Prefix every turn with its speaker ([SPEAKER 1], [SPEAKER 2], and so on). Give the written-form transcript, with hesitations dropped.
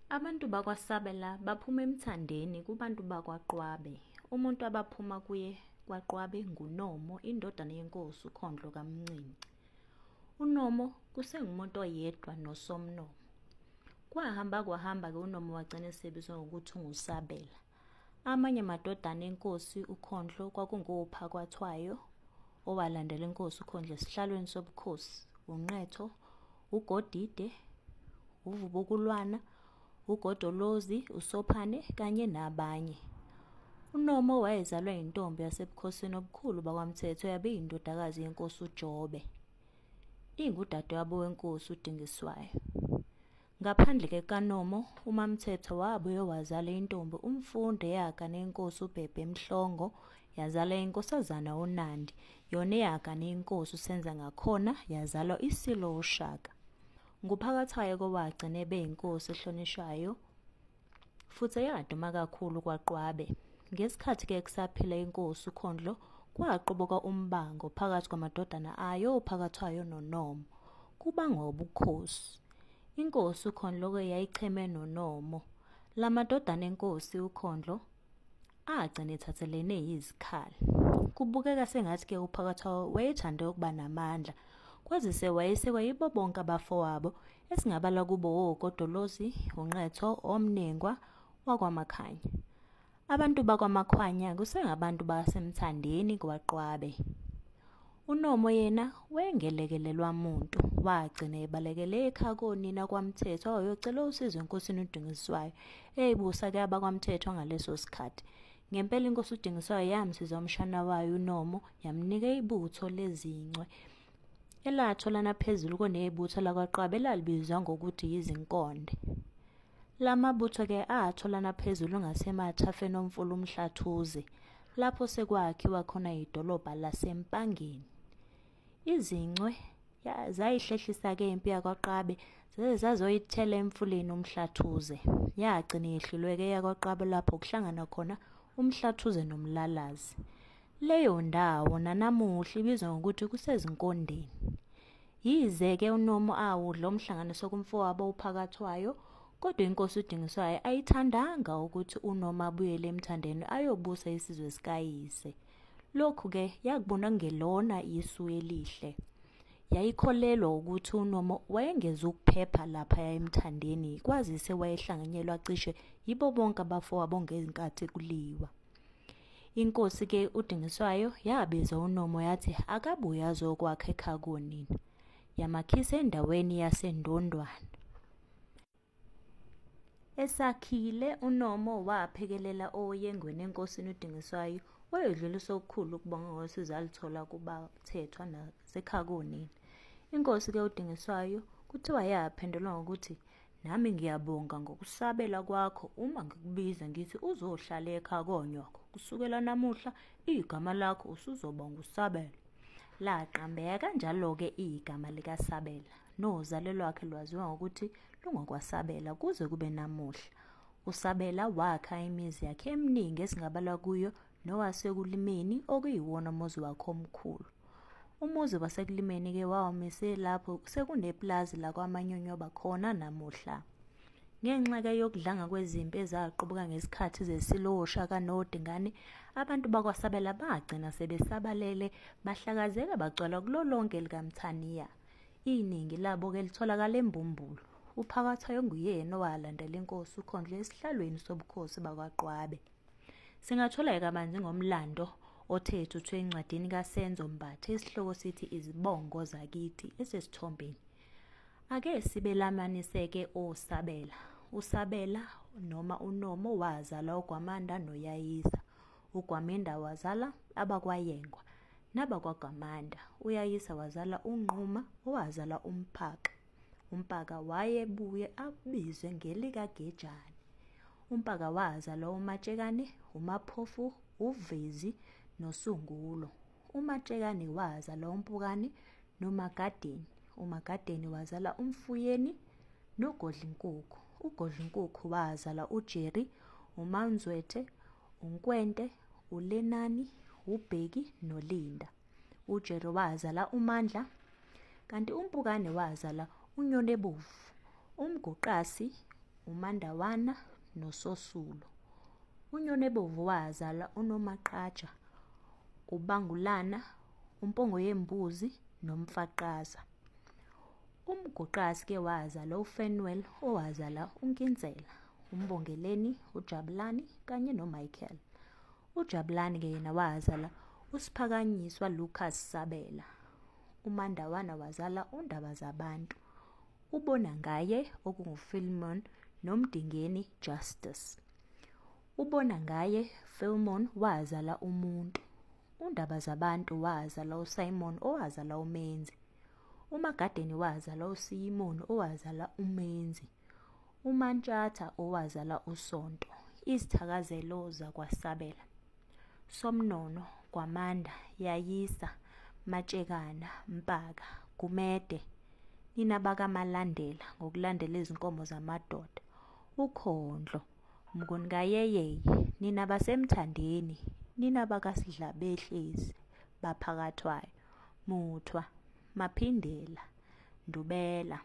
[SPEAKER 1] Abantu bakwaSabela baphuma emthandeni kubantu bakwaQwabe. Umuntu abaphuma kuye kwaQwabe nguNomo, indodana yenkosi uKhondlo kaMncinci. UNomo kusengumuntu oyedwa noSomnomo. Kwahamba-ke uNomo wagcina esebizwa ngokuthi unguSabela. Amanye amadodana enkosi uKhondlo kwakungophakwathayo, owalandela inkosi uKhondlo esihlalweni sobukhosi, uNqetho, uGodide, uVubukulwana, uGodolozi, uSophane kanye nabanye. UNomo wayezalwa yintombi yasebukhosini obukhulu bakwaMthetho yabe yindodakazi yenkosi uJobe, ingudadewabo wenkosi uDingiswayo. Ngaphandle kaNomo, uMaMthetho wabuye wazala intombi uMfundo eyagana inkosi uBhebhe Mhlongo, yazala inkosazana uNandi, yona eyagana inkosi uSenzangakhona, yazalwa iSilo uShaka. Nguphakathayo kowagcina ebe yinkosi ehlonishwayo futhi eyaduma kakhulu kwaQwabe. Ngesikhathi-ke kusaphila inkosi uKhondlo, kwaqubuka umbango phakathi kwamadodana ayo uPhakathayo noNomo, kubangwa ubukhosi. Inkosi uKhondlo-ke yayicheme noNomo. La madodana enkosi uKhondlo agcina ethathelene yizikhali. Kubukeka sengathi-ke uPhakathayo wayethande ukuba namandla, kwazise wayesekwa yibo bonke abafowabo esingabala kubo oGodolozi, uNqetho, oMnengwa wakwaMakhanya. Abantu bakwaMakhanya kusengabantu basemthandeni kwaQwabe. UNomo yena wayengelekelelwa muntu, wagcina ebalekele ekhaya konina kwaMthetho wayocela usizo enkosini uDingiswayo eyibusa-ke abakwaMthetho ngaleso sikhathi. Ngempela inkosi uDingiswayo yamsiza umshana wayo uNomo, yamnika ibutho lezincwe elatholana phezulu kunebutho lakwaQwabe elalibizwa ngokuthi yizinkonde. Lamabutho-ke atholana phezulu ngasemathafeni omfula uMhlathuze, lapho sekwakhiwa khona idolobha laseMpangeni. Izincwe zayihlehlisa-ke impi yakwaQwabe zazoyithela emfuleni uMhlathuze. Yagcina yehlulwe-ke yakwaQwabe lapho kuhlangana khona uMhlathuze noMlalazi. Leyo ndawo nanamuhla ibizwa ngokuthi kusezinkondeni. Yize-ke uNomo awudla umhlanganiso kumfowabo uPhakathayo, kodwa inkosi uDingiswayo ayithandanga ukuthi uNomo abuyele emthandeni ayobusa isizwe sikayise. Lokhu-ke yakubona kungelona isu elihle. Yayikholelwa ukuthi uNomo wayengeza ukuphepha lapha emthandeni, kwazise wayehlanganyelwa cishe yibo bonke abafowabo ngenkathi kuliwa. Inkosi-ke uDingiswayo yabiza uNomo yathi akabuye azokwakha ekhaya konina, yamakhisa endaweni yaseNdondwana. Esakhile, uNomo waphekelela oyengweni enkosini uDingiswayo wayedlulisa okukhulu ukubonga ngosizo alithola kubaMthethwa nasekhaya konina. Inkosi-ke uDingiswayo kuthiwa yaphendulwa ngokuthi, nami ngiyabonga ngokusabela kwakho uma ngikubiza ngithi uzohlala ekhaya konyoko. Kusukela namuhla igama lakho usuzoba nguSabela. Laqambeka kanjalo-ke igama likaSabela, nozalo lwakhe lwaziwa ngokuthi lungokwaSabela kuze kube namuhla. uSabela wakha imizi yakhe eminingi esingabala kuyo nowasekulimeni okuyiwona umuzi wakhe omkhulu. Umuzi wasekulimeni-ke wawamise lapho sekuneplazi lakwaManyonyoba khona namuhla. Ngenxa-ke yokudlanga kwezimpi ezaqubuka ngesikhathi zeSilo uShaka noDingane, abantu bakwaSabela bagcina sebesabalele, bahlakazeka bagcwala kulo lonke likaMthaniya. Iningi labo-ke litholakala eMbumbulu. uPhakathayo nguyena owalandela inkosi uKhondlo esihlalweni sobukhosi bakwaQwabe. Singathola kabanzi ngomlando othe thuthwe encwadini kaSenzo Mbatha esihloko sithi Izibongo Zakithi esesithombeni. Ake sibelamanise-ke oSabela. uSabela noma uNomo wazala uGwamanda noYayisa. uGwamanda wazala abakwaYengwa nabakwaGwamanda. uYayisa wazala uNquma owazala uMphaka. uMphaka wayebuye abizwe ngelikaGejane. uMphaka wazala uMatshekane, uMaphofu, uVezi noSungulo. uMatshekane wazala uMpukane noMagadeni. uMagadeni wazala uMfuyeni noGodlinkukhu. uGodlinkukhu wazala uJeri, uManzwete, uNkwente, uLenani, uBheki noLinda. uJeri wazala uMandla, kanti uMpukane wazala uNyonebovu, uMguqasi, uMandawana noSosulu. uNyonebovu wazala uNomaqaja, uBangulana, uMpongoyembuzi noMfaqaza. uMguqasi ke wazala uFanuel owazala uNkinzela, uMbongeleni, uJabulani kanye noMichael. uJabulani ke yena wazala uSiphakanyiswa Lucas Sabela. uMandawana wazala uNdabazabantu, uBonangaye okunguPhilmon noMdingeni Justice. uBonangaye Philemon wazala uMuntu. uNdabazabantu wazala uSimon owazala uMenzi. uMagadeni wazala uSiyimoni owazala uMenzi. uMantshata owazala uSonto. Izithakazelo zakwaSabela: Somnono, Gwamanda, Yayisa, Matshekana, Mpaka, Gumede, nina bakaMalandela ngokulandela izinkomo zamadoda. uKhondlo, Mngonkayeyeye, nina baseMthandeni, nina bakaSidlabehlezi baphakathwayo. Muthwa, Maphindela, Ndubela.